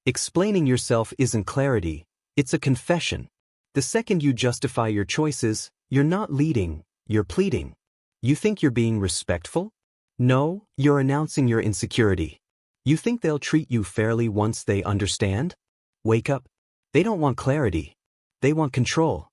Explaining yourself isn't clarity, it's a confession. The second you justify your choices, you're not leading, you're pleading. You think you're being respectful? No, you're announcing your insecurity. You think they'll treat you fairly once they understand? Wake up. They don't want clarity. They want control.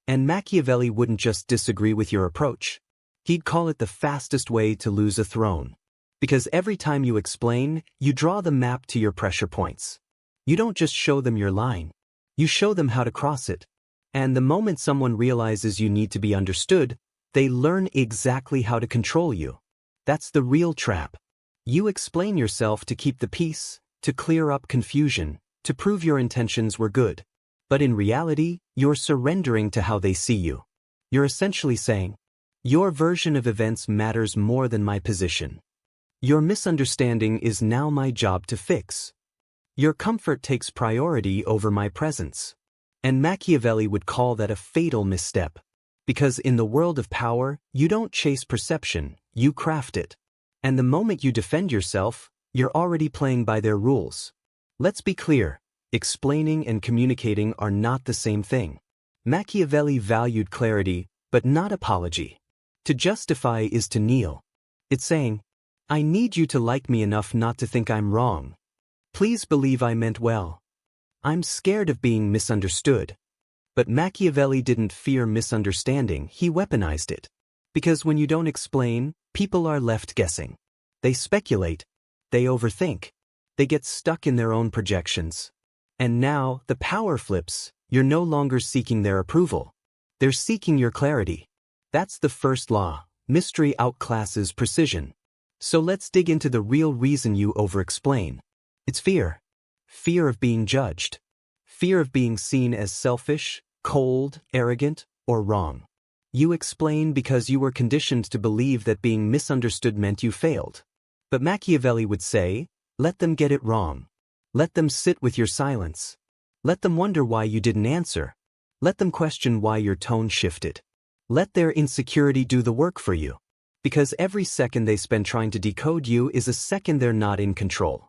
And Machiavelli wouldn't just disagree with your approach. He'd call it the fastest way to lose a throne. Because every time you explain, you draw the map to your pressure points. You don't just show them your line. You show them how to cross it. And the moment someone realizes you need to be understood, they learn exactly how to control you. That's the real trap. You explain yourself to keep the peace, to clear up confusion, to prove your intentions were good. But in reality, you're surrendering to how they see you. You're essentially saying, your version of events matters more than my position. Your misunderstanding is now my job to fix. Your comfort takes priority over my presence. And Machiavelli would call that a fatal misstep. Because in the world of power, you don't chase perception, you craft it. And the moment you defend yourself, you're already playing by their rules. Let's be clear, explaining and communicating are not the same thing. Machiavelli valued clarity, but not apology. To justify is to kneel. It's saying, I need you to like me enough not to think I'm wrong. Please believe I meant well. I'm scared of being misunderstood. But Machiavelli didn't fear misunderstanding, he weaponized it. Because when you don't explain, people are left guessing. They speculate. They overthink. They get stuck in their own projections. And now, the power flips, you're no longer seeking their approval. They're seeking your clarity. That's the first law. Mystery outclasses precision. So let's dig into the real reason you overexplain. It's fear. Fear of being judged. Fear of being seen as selfish, cold, arrogant, or wrong. You explain because you were conditioned to believe that being misunderstood meant you failed. But Machiavelli would say, let them get it wrong. Let them sit with your silence. Let them wonder why you didn't answer. Let them question why your tone shifted. Let their insecurity do the work for you. Because every second they spend trying to decode you is a second they're not in control.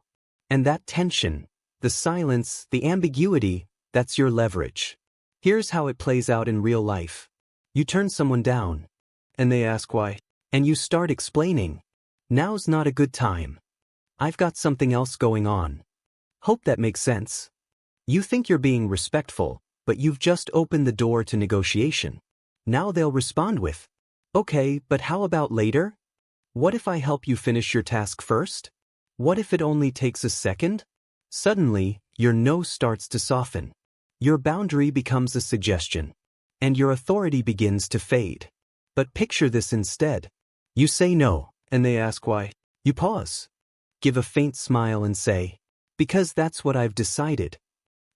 And that tension, the silence, the ambiguity, that's your leverage. Here's how it plays out in real life. You turn someone down, and they ask why, and you start explaining. Now's not a good time. I've got something else going on. Hope that makes sense. You think you're being respectful, but you've just opened the door to negotiation. Now they'll respond with, okay, but how about later? What if I help you finish your task first? What if it only takes a second? Suddenly, your no starts to soften. Your boundary becomes a suggestion. And your authority begins to fade. But picture this instead. You say no, and they ask why. You pause. Give a faint smile and say, because that's what I've decided.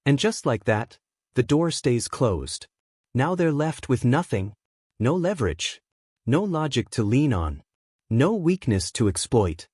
And just like that, the door stays closed. Now they're left with nothing. No leverage. No logic to lean on. No weakness to exploit.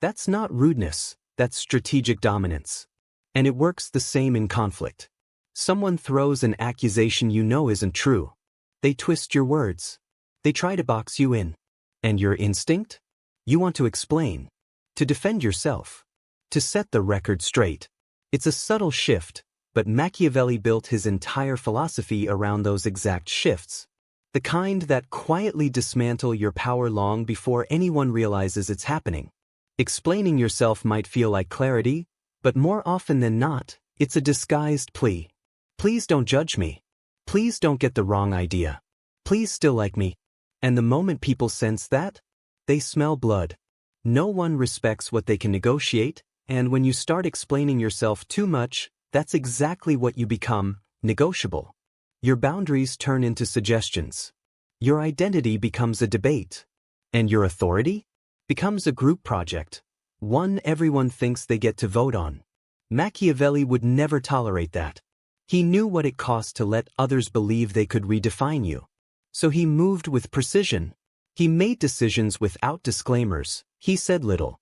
That's not rudeness, that's strategic dominance. And it works the same in conflict. Someone throws an accusation you know isn't true. They twist your words. They try to box you in. And your instinct? You want to explain. To defend yourself. To set the record straight. It's a subtle shift, but Machiavelli built his entire philosophy around those exact shifts. The kind that quietly dismantle your power long before anyone realizes it's happening. Explaining yourself might feel like clarity, but more often than not, it's a disguised plea. Please don't judge me. Please don't get the wrong idea. Please still like me. And the moment people sense that, they smell blood. No one respects what they can negotiate, and when you start explaining yourself too much, that's exactly what you become, negotiable. Your boundaries turn into suggestions. Your identity becomes a debate. And your authority becomes a group project, one everyone thinks they get to vote on. Machiavelli would never tolerate that. He knew what it cost to let others believe they could redefine you. So he moved with precision. He made decisions without disclaimers. He said little.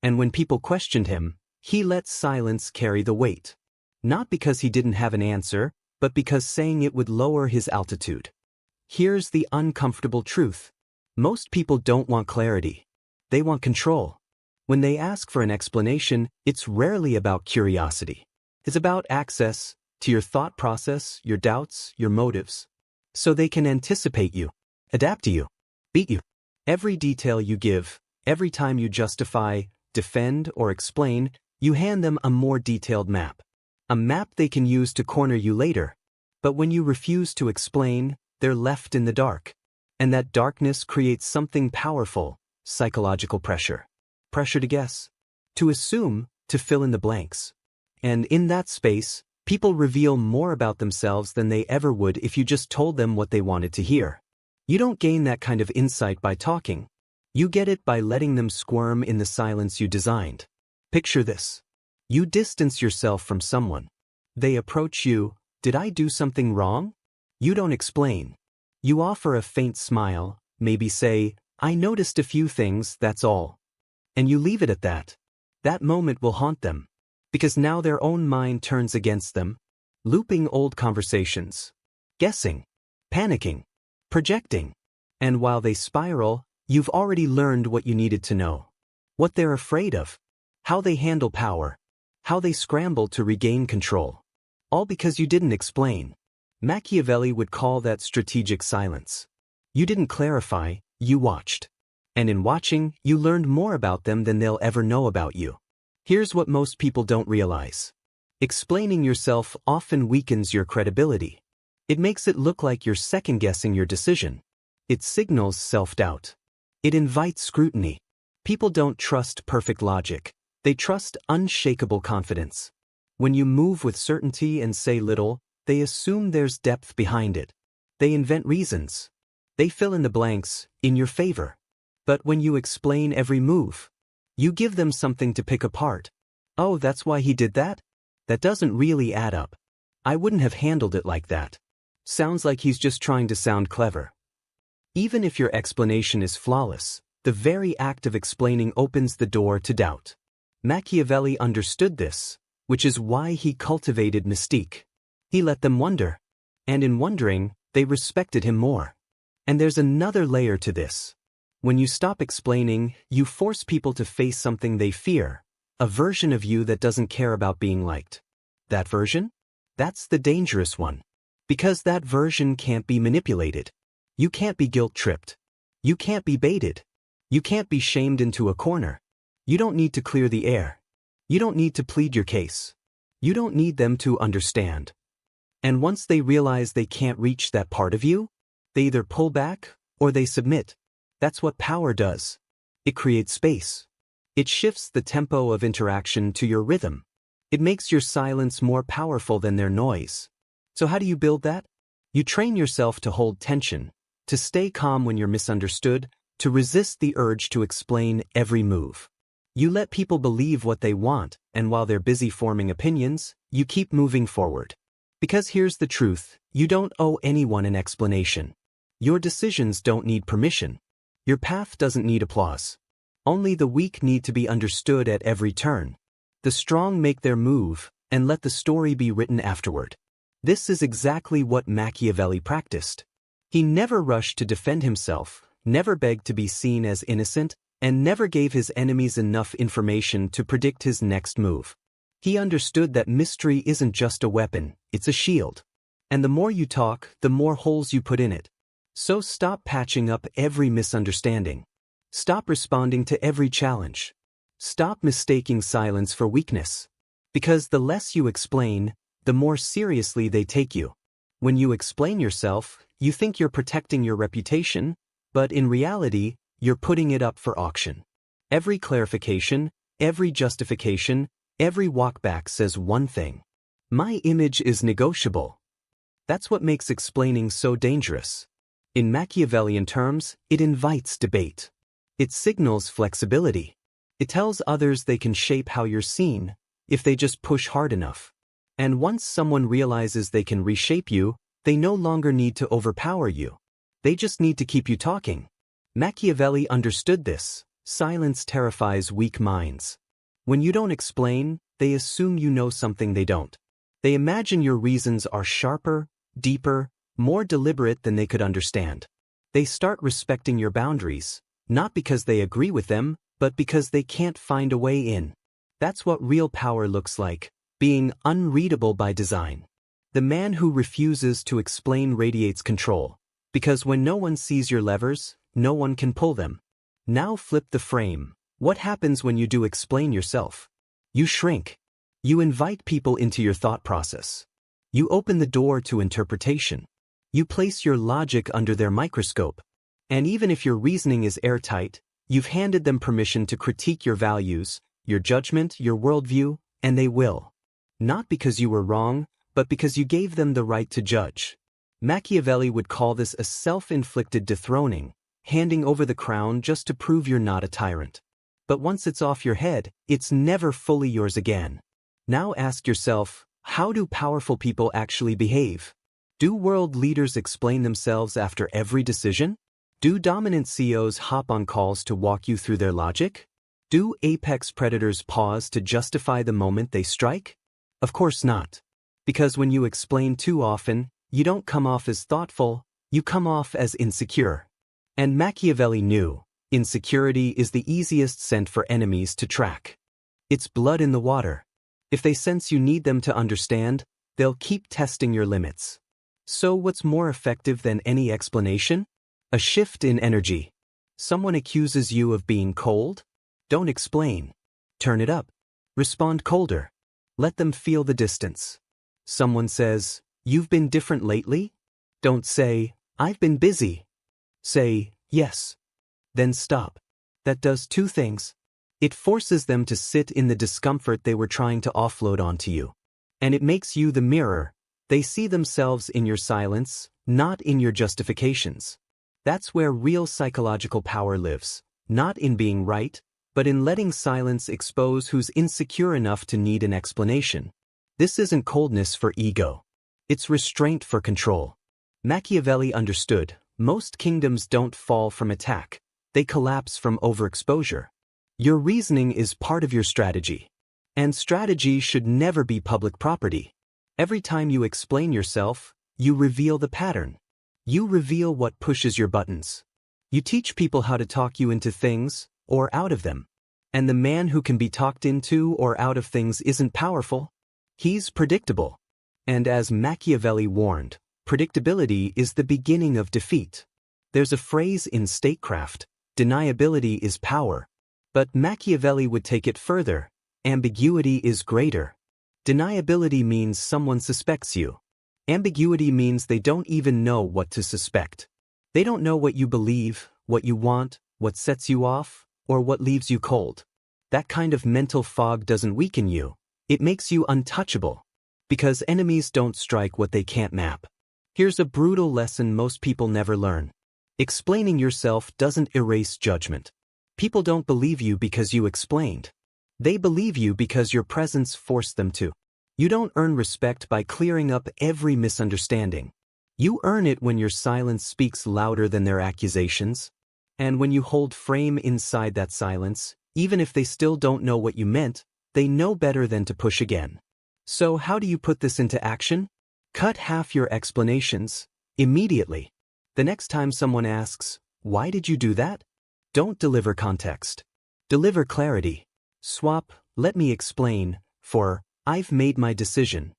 And when people questioned him, he let silence carry the weight. Not because he didn't have an answer, but because saying it would lower his altitude. Here's the uncomfortable truth. Most people don't want clarity. They want control. When they ask for an explanation, it's rarely about curiosity. It's about access to your thought process, your doubts, your motives. So they can anticipate you, adapt to you, beat you. Every detail you give, every time you justify, defend, or explain, you hand them a more detailed map. A map they can use to corner you later. But when you refuse to explain, they're left in the dark. And that darkness creates something powerful: psychological pressure. Pressure to guess, to assume, to fill in the blanks. And in that space, people reveal more about themselves than they ever would if you just told them what they wanted to hear. You don't gain that kind of insight by talking. You get it by letting them squirm in the silence you designed. Picture this. You distance yourself from someone. They approach you. Did I do something wrong? You don't explain. You offer a faint smile, maybe say, I noticed a few things, that's all. And you leave it at that. That moment will haunt them. Because now their own mind turns against them, looping old conversations, guessing, panicking, projecting. And while they spiral, you've already learned what you needed to know. What they're afraid of, how they handle power, how they scramble to regain control. All because you didn't explain. Machiavelli would call that strategic silence. You didn't clarify, you watched. And in watching, you learned more about them than they'll ever know about you. Here's what most people don't realize. Explaining yourself often weakens your credibility. It makes it look like you're second-guessing your decision. It signals self-doubt. It invites scrutiny. People don't trust perfect logic. They trust unshakable confidence. When you move with certainty and say little, they assume there's depth behind it. They invent reasons. They fill in the blanks, in your favor. But when you explain every move, you give them something to pick apart. Oh, that's why he did that? That doesn't really add up. I wouldn't have handled it like that. Sounds like he's just trying to sound clever. Even if your explanation is flawless, the very act of explaining opens the door to doubt. Machiavelli understood this, which is why he cultivated mystique. He let them wonder. And in wondering, they respected him more. And there's another layer to this. When you stop explaining, you force people to face something they fear, a version of you that doesn't care about being liked. That version? That's the dangerous one. Because that version can't be manipulated. You can't be guilt-tripped. You can't be baited. You can't be shamed into a corner. You don't need to clear the air. You don't need to plead your case. You don't need them to understand. And once they realize they can't reach that part of you, they either pull back or they submit. That's what power does. It creates space. It shifts the tempo of interaction to your rhythm. It makes your silence more powerful than their noise. So how do you build that? You train yourself to hold tension, to stay calm when you're misunderstood, to resist the urge to explain every move. You let people believe what they want, and while they're busy forming opinions, you keep moving forward. Because here's the truth, you don't owe anyone an explanation. Your decisions don't need permission. Your path doesn't need applause. Only the weak need to be understood at every turn. The strong make their move, and let the story be written afterward. This is exactly what Machiavelli practiced. He never rushed to defend himself, never begged to be seen as innocent, and never gave his enemies enough information to predict his next move. He understood that mystery isn't just a weapon, it's a shield. And the more you talk, the more holes you put in it. So stop patching up every misunderstanding. Stop responding to every challenge. Stop mistaking silence for weakness. Because the less you explain, the more seriously they take you. When you explain yourself, you think you're protecting your reputation, but in reality, you're putting it up for auction. Every clarification, every justification, every walkback says one thing. My image is negotiable. That's what makes explaining so dangerous. In Machiavellian terms, it invites debate. It signals flexibility. It tells others they can shape how you're seen, if they just push hard enough. And once someone realizes they can reshape you, they no longer need to overpower you. They just need to keep you talking. Machiavelli understood this. Silence terrifies weak minds. When you don't explain, they assume you know something they don't. They imagine your reasons are sharper, deeper, more deliberate than they could understand. They start respecting your boundaries, not because they agree with them, but because they can't find a way in. That's what real power looks like. being unreadable by design. The man who refuses to explain radiates control, because when no one sees your levers, no one can pull them. Now flip the frame. What happens when you do explain yourself? You shrink. You invite people into your thought process. You open the door to interpretation. You place your logic under their microscope. And even if your reasoning is airtight, you've handed them permission to critique your values, your judgment, your worldview, and they will. Not because you were wrong, but because you gave them the right to judge. Machiavelli would call this a self-inflicted dethroning, handing over the crown just to prove you're not a tyrant. But once it's off your head, it's never fully yours again. Now ask yourself, how do powerful people actually behave? Do world leaders explain themselves after every decision? Do dominant CEOs hop on calls to walk you through their logic? Do apex predators pause to justify the moment they strike? Of course not. Because when you explain too often, you don't come off as thoughtful, you come off as insecure. And Machiavelli knew, insecurity is the easiest scent for enemies to track. It's blood in the water. If they sense you need them to understand, they'll keep testing your limits. So what's more effective than any explanation? A shift in energy. Someone accuses you of being cold? Don't explain. Turn it up. Respond colder. Let them feel the distance. Someone says, "You've been different lately?" Don't say, "I've been busy." Say, "Yes." Then stop. That does two things. It forces them to sit in the discomfort they were trying to offload onto you. And it makes you the mirror. They see themselves in your silence, not in your justifications. That's where real psychological power lives, not in being right, but in letting silence expose who's insecure enough to need an explanation. This isn't coldness for ego. It's restraint for control. Machiavelli understood, most kingdoms don't fall from attack, they collapse from overexposure. Your reasoning is part of your strategy. And strategy should never be public property. Every time you explain yourself, you reveal the pattern. You reveal what pushes your buttons. You teach people how to talk you into things, or out of them. And the man who can be talked into or out of things isn't powerful. He's predictable. And as Machiavelli warned, predictability is the beginning of defeat. There's a phrase in statecraft, deniability is power. But Machiavelli would take it further, ambiguity is greater. Deniability means someone suspects you. Ambiguity means they don't even know what to suspect. They don't know what you believe, what you want, what sets you off, or what leaves you cold. That kind of mental fog doesn't weaken you, it makes you untouchable. Because enemies don't strike what they can't map. Here's a brutal lesson most people never learn. Explaining yourself doesn't erase judgment. People don't believe you because you explained. They believe you because your presence forced them to. You don't earn respect by clearing up every misunderstanding. You earn it when your silence speaks louder than their accusations. And when you hold frame inside that silence, even if they still don't know what you meant, they know better than to push again. So how do you put this into action? Cut half your explanations, immediately. The next time someone asks, "Why did you do that?" Don't deliver context. Deliver clarity. Swap, "Let me explain," for, "I've made my decision."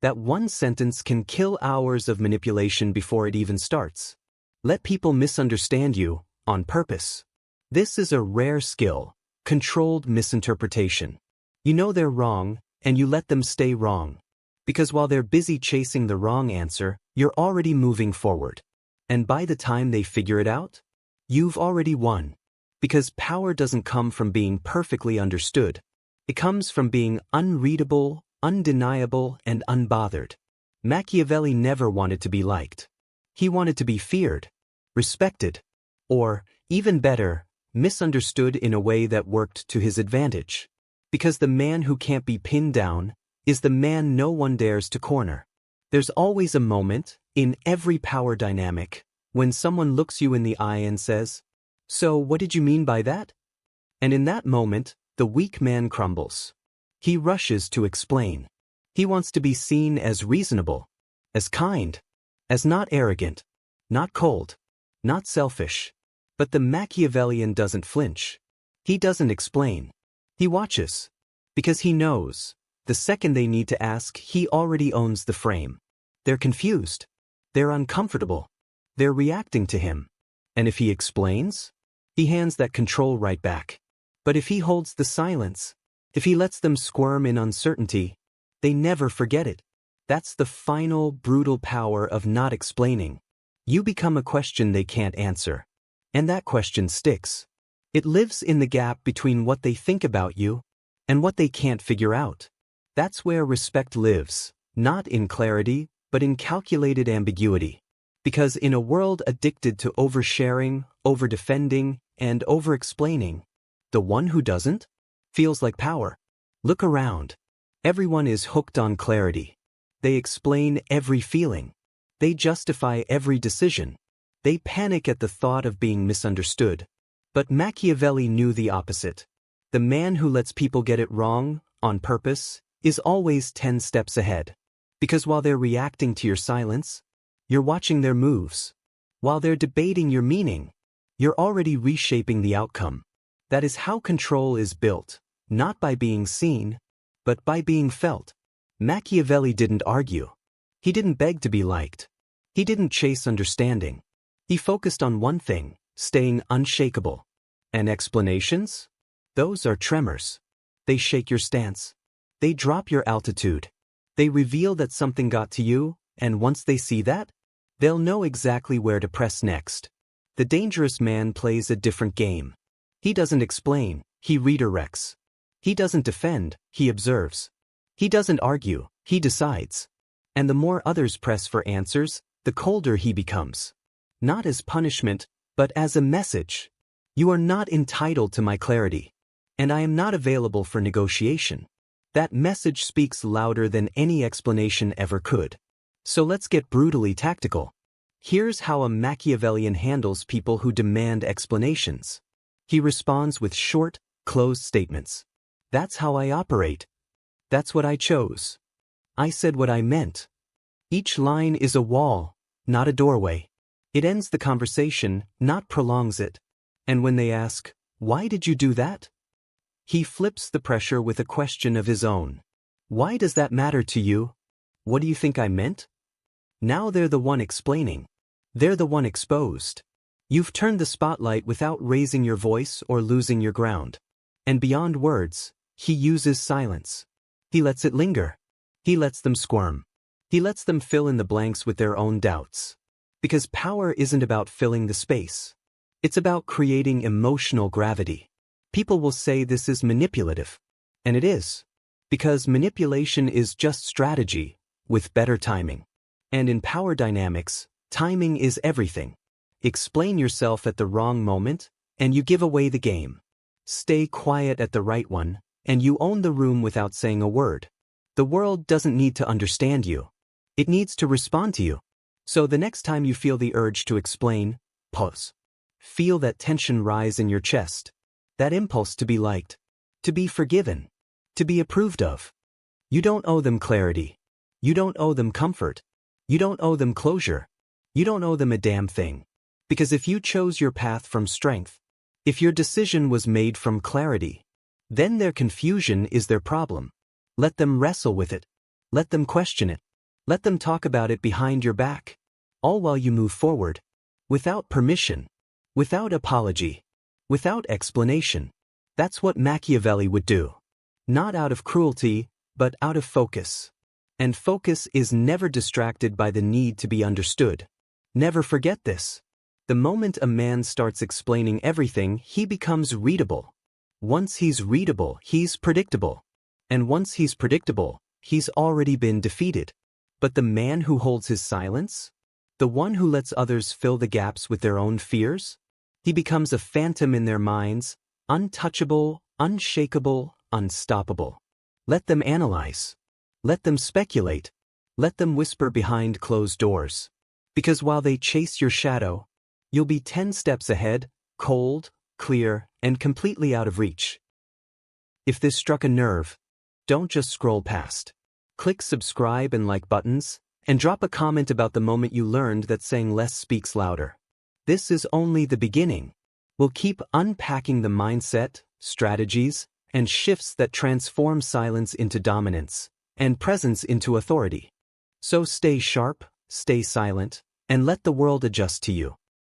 That one sentence can kill hours of manipulation before it even starts. Let people misunderstand you, on purpose. This is a rare skill, controlled misinterpretation. You know they're wrong, and you let them stay wrong. Because while they're busy chasing the wrong answer, you're already moving forward. And by the time they figure it out, you've already won. Because power doesn't come from being perfectly understood. It comes from being unreadable, undeniable, and unbothered. Machiavelli never wanted to be liked. He wanted to be feared, respected, or, even better, misunderstood in a way that worked to his advantage. Because the man who can't be pinned down is the man no one dares to corner. There's always a moment, in every power dynamic, when someone looks you in the eye and says, "So what did you mean by that?" And in that moment, the weak man crumbles. He rushes to explain. He wants to be seen as reasonable, as kind, as not arrogant, not cold, not selfish. But the Machiavellian doesn't flinch. He doesn't explain. He watches. Because he knows, the The second they need to ask, he already owns the frame. They're confused. They're uncomfortable. They're reacting to him. And if he explains, he hands that control right back. But if he holds the silence, if he lets them squirm in uncertainty, they never forget it. That's the final, brutal power of not explaining. You become a question they can't answer. And that question sticks. It lives in the gap between what they think about you and what they can't figure out. That's where respect lives, not in clarity, but in calculated ambiguity. Because in a world addicted to oversharing, overdefending, and overexplaining, the one who doesn't feels like power. Look around. Everyone is hooked on clarity. They explain every feeling. They justify every decision. They panic at the thought of being misunderstood. But Machiavelli knew the opposite. The man who lets people get it wrong, on purpose, is always 10 steps ahead. Because while they're reacting to your silence, you're watching their moves. While they're debating your meaning, you're already reshaping the outcome. That is how control is built, not by being seen, but by being felt. Machiavelli didn't argue. He didn't beg to be liked. He didn't chase understanding. He focused on one thing, staying unshakable. And explanations? Those are tremors. They shake your stance. They drop your altitude. They reveal that something got to you, and once they see that, they'll know exactly where to press next. The dangerous man plays a different game. He doesn't explain, he redirects. He doesn't defend, he observes. He doesn't argue, he decides. And the more others press for answers, the colder he becomes. Not as punishment, but as a message. You are not entitled to my clarity. And I am not available for negotiation. That message speaks louder than any explanation ever could. So let's get brutally tactical. Here's how a Machiavellian handles people who demand explanations. He responds with short, closed statements. That's how I operate. That's what I chose. I said what I meant. Each line is a wall, not a doorway. It ends the conversation, not prolongs it. And when they ask, "Why did you do that?" he flips the pressure with a question of his own. "Why does that matter to you? What do you think I meant?" Now they're the one explaining. They're the one exposed. You've turned the spotlight without raising your voice or losing your ground. And beyond words, he uses silence. He lets it linger. He lets them squirm. He lets them fill in the blanks with their own doubts. Because power isn't about filling the space. It's about creating emotional gravity. People will say this is manipulative. And it is. Because manipulation is just strategy, with better timing. And in power dynamics, timing is everything. Explain yourself at the wrong moment, and you give away the game. Stay quiet at the right one, and you own the room without saying a word. The world doesn't need to understand you. It needs to respond to you. So the next time you feel the urge to explain, pause. Feel that tension rise in your chest. That impulse to be liked. To be forgiven. To be approved of. You don't owe them clarity. You don't owe them comfort. You don't owe them closure. You don't owe them a damn thing. Because if you chose your path from strength, if your decision was made from clarity, then their confusion is their problem. Let them wrestle with it. Let them question it. Let them talk about it behind your back. All while you move forward. Without permission. Without apology. Without explanation. That's what Machiavelli would do. Not out of cruelty, but out of focus. And focus is never distracted by the need to be understood. Never forget this. The moment a man starts explaining everything, he becomes readable. Once he's readable, he's predictable. And once he's predictable, he's already been defeated. But the man who holds his silence? The one who lets others fill the gaps with their own fears? He becomes a phantom in their minds, untouchable, unshakable, unstoppable. Let them analyze. Let them speculate. Let them whisper behind closed doors. Because while they chase your shadow, you'll be 10 steps ahead, cold, clear, and completely out of reach. If this struck a nerve, don't just scroll past. Click subscribe and like buttons, and drop a comment about the moment you learned that saying less speaks louder. This is only the beginning. We'll keep unpacking the mindset, strategies, and shifts that transform silence into dominance, and presence into authority. So stay sharp, stay silent, and let the world adjust to you.